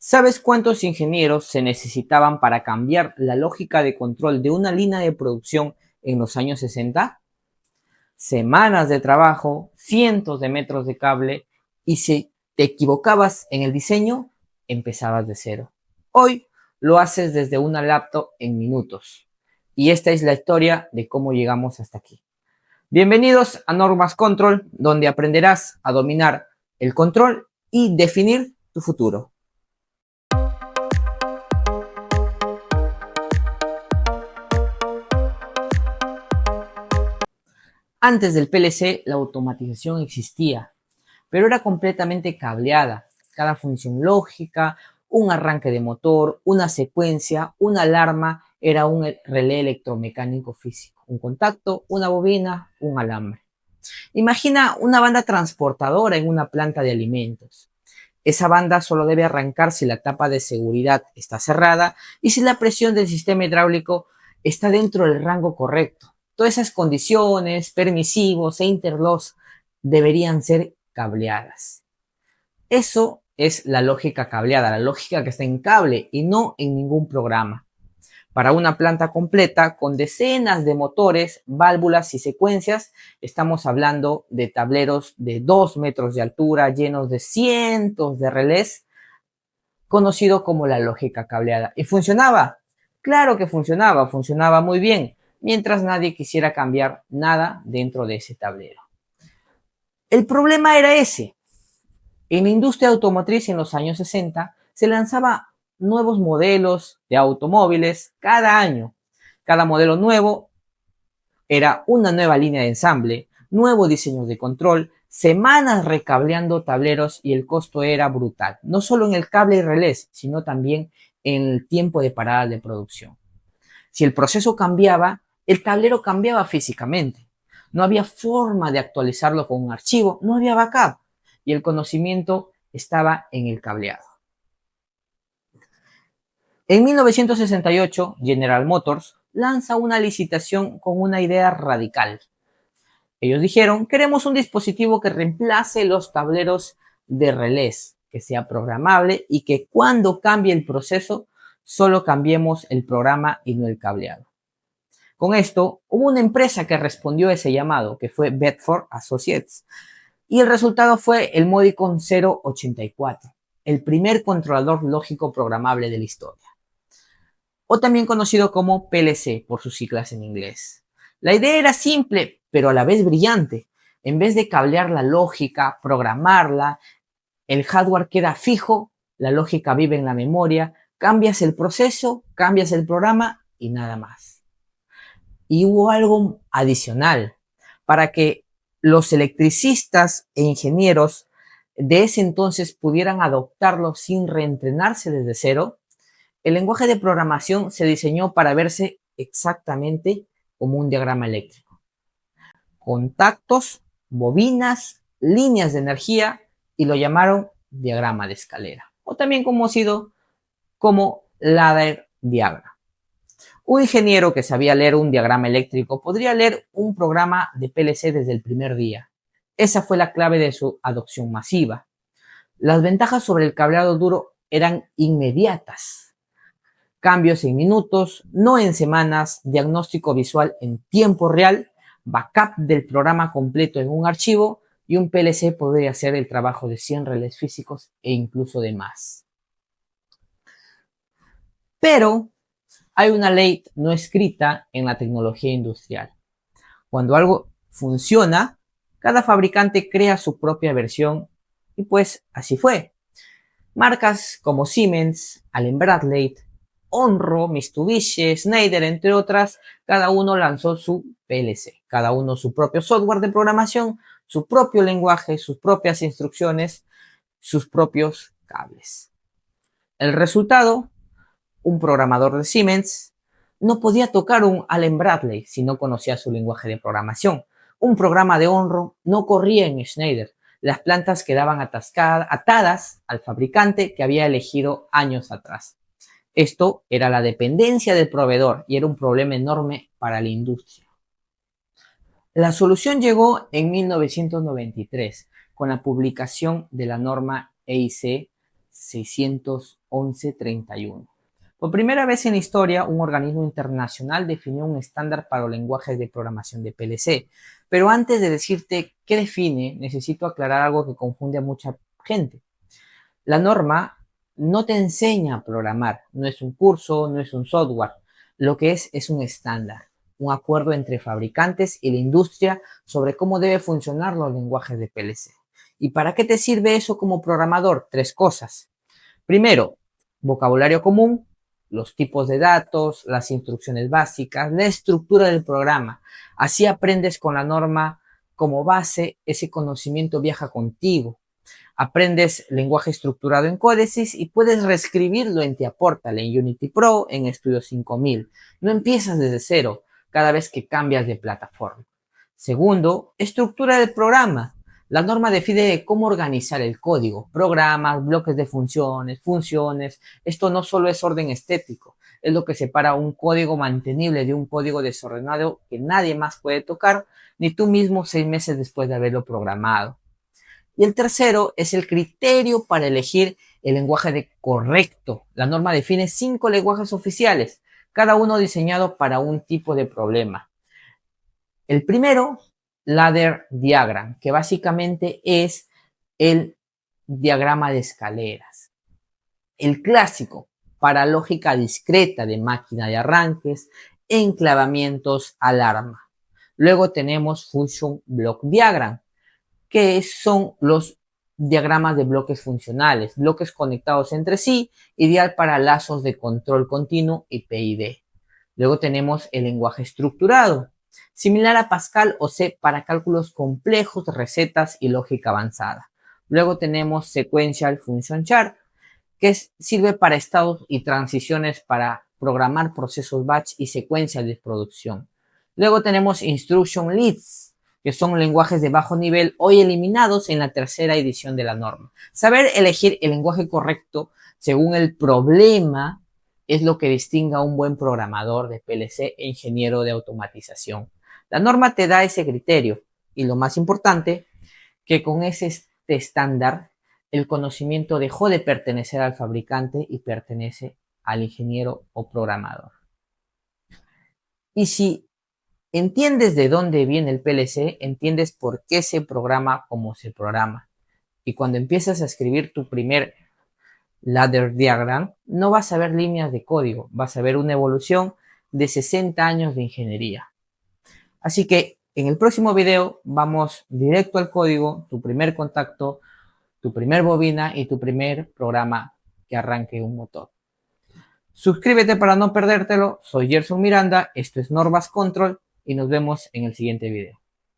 ¿Sabes cuántos ingenieros se necesitaban para cambiar la lógica de control de una línea de producción en los años 60? Semanas de trabajo, cientos de metros de cable y si te equivocabas en el diseño, empezabas de cero. Hoy lo haces desde una laptop en minutos. Y esta es la historia de cómo llegamos hasta aquí. Bienvenidos a Normas Control, donde aprenderás a dominar el control y definir tu futuro. Antes del PLC, la automatización existía, pero era completamente cableada. Cada función lógica, un arranque de motor, una secuencia, una alarma, era un relé electromecánico físico. Un contacto, una bobina, un alambre. Imagina una banda transportadora en una planta de alimentos. Esa banda solo debe arrancar si la tapa de seguridad está cerrada y si la presión del sistema hidráulico está dentro del rango correcto. Todas esas condiciones, permisivos e interlocks deberían ser cableadas. Eso es la lógica cableada, la lógica que está en cable y no en ningún programa. Para una planta completa con decenas de motores, válvulas y secuencias, estamos hablando de tableros de 2 metros de altura llenos de cientos de relés, conocido como la lógica cableada. ¿Y funcionaba? Claro que funcionaba muy bien, mientras nadie quisiera cambiar nada dentro de ese tablero. El problema era ese. En la industria automotriz en los años 60 se lanzaba nuevos modelos de automóviles cada año. Cada modelo nuevo era una nueva línea de ensamble, nuevo diseño de control, semanas recableando tableros y el costo era brutal. No solo en el cable y relés, sino también en el tiempo de parada de producción. Si el proceso cambiaba, el tablero cambiaba físicamente. No había forma de actualizarlo con un archivo, no había backup y el conocimiento estaba en el cableado. En 1968, General Motors lanza una licitación con una idea radical. Ellos dijeron, queremos un dispositivo que reemplace los tableros de relés, que sea programable y que cuando cambie el proceso, solo cambiemos el programa y no el cableado. Con esto, hubo una empresa que respondió a ese llamado, que fue Bedford Associates, y el resultado fue el Modicon 084, el primer controlador lógico programable de la historia, o también conocido como PLC por sus siglas en inglés. La idea era simple, pero a la vez brillante. En vez de cablear la lógica, programarla, el hardware queda fijo, la lógica vive en la memoria, cambias el proceso, cambias el programa y nada más. Y hubo algo adicional para que los electricistas e ingenieros de ese entonces pudieran adoptarlo sin reentrenarse desde cero. El lenguaje de programación se diseñó para verse exactamente como un diagrama eléctrico. Contactos, bobinas, líneas de energía y lo llamaron diagrama de escalera o también conocido como ladder diagram. Un ingeniero que sabía leer un diagrama eléctrico podría leer un programa de PLC desde el primer día. Esa fue la clave de su adopción masiva. Las ventajas sobre el cableado duro eran inmediatas. Cambios en minutos, no en semanas, diagnóstico visual en tiempo real, backup del programa completo en un archivo y un PLC podría hacer el trabajo de 100 relés físicos e incluso de más. Pero hay una ley no escrita en la tecnología industrial. Cuando algo funciona, cada fabricante crea su propia versión y pues así fue. Marcas como Siemens, Allen-Bradley, Onro, Mitsubishi, Schneider, entre otras, cada uno lanzó su PLC, cada uno su propio software de programación, su propio lenguaje, sus propias instrucciones, sus propios cables. El resultado, un programador de Siemens no podía tocar un Allen-Bradley si no conocía su lenguaje de programación. Un programa de Onro no corría en Schneider. Las plantas quedaban atadas al fabricante que había elegido años atrás. Esto era la dependencia del proveedor y era un problema enorme para la industria. La solución llegó en 1993 con la publicación de la norma EIC 611-31. Por primera vez en la historia, un organismo internacional definió un estándar para los lenguajes de programación de PLC. Pero antes de decirte qué define, necesito aclarar algo que confunde a mucha gente. La norma no te enseña a programar, no es un curso, no es un software. Lo que es un estándar, un acuerdo entre fabricantes y la industria sobre cómo deben funcionar los lenguajes de PLC. ¿Y para qué te sirve eso como programador? Tres cosas. Primero, vocabulario común, los tipos de datos, las instrucciones básicas, la estructura del programa. Así aprendes con la norma como base, ese conocimiento viaja contigo. Aprendes lenguaje estructurado en Códices y puedes reescribirlo en Portal, en Unity Pro, en Studio 5000. No empiezas desde cero cada vez que cambias de plataforma. Segundo, estructura del programa. La norma define cómo organizar el código, programas, bloques de funciones. Esto no solo es orden estético, es lo que separa un código mantenible de un código desordenado que nadie más puede tocar, ni tú mismo 6 meses después de haberlo programado. Y el tercero es el criterio para elegir el lenguaje correcto. La norma define 5 lenguajes oficiales, cada uno diseñado para un tipo de problema. El primero, Ladder Diagram, que básicamente es el diagrama de escaleras. El clásico, para lógica discreta de máquina de arranques, enclavamientos, alarma. Luego tenemos Function Block Diagram, que son los diagramas de bloques funcionales, bloques conectados entre sí, ideal para lazos de control continuo y PID. Luego tenemos el lenguaje estructurado, similar a Pascal o C para cálculos complejos, recetas y lógica avanzada. Luego tenemos Sequential Function Chart, que sirve para estados y transiciones para programar procesos batch y secuencias de producción. Luego tenemos Instruction Leads, que son lenguajes de bajo nivel hoy eliminados en la tercera edición de la norma. Saber elegir el lenguaje correcto según el problema es lo que distingue a un buen programador de PLC e ingeniero de automatización. La norma te da ese criterio y lo más importante, que con ese estándar el conocimiento dejó de pertenecer al fabricante y pertenece al ingeniero o programador. Y si entiendes de dónde viene el PLC, entiendes por qué se programa como se programa. Y cuando empiezas a escribir tu primer ladder diagram, no vas a ver líneas de código, vas a ver una evolución de 60 años de ingeniería. Así que en el próximo video vamos directo al código, tu primer contacto, tu primer bobina y tu primer programa que arranque un motor. Suscríbete para no perdértelo. Soy Gerson Miranda, esto es Norvas Control y nos vemos en el siguiente video.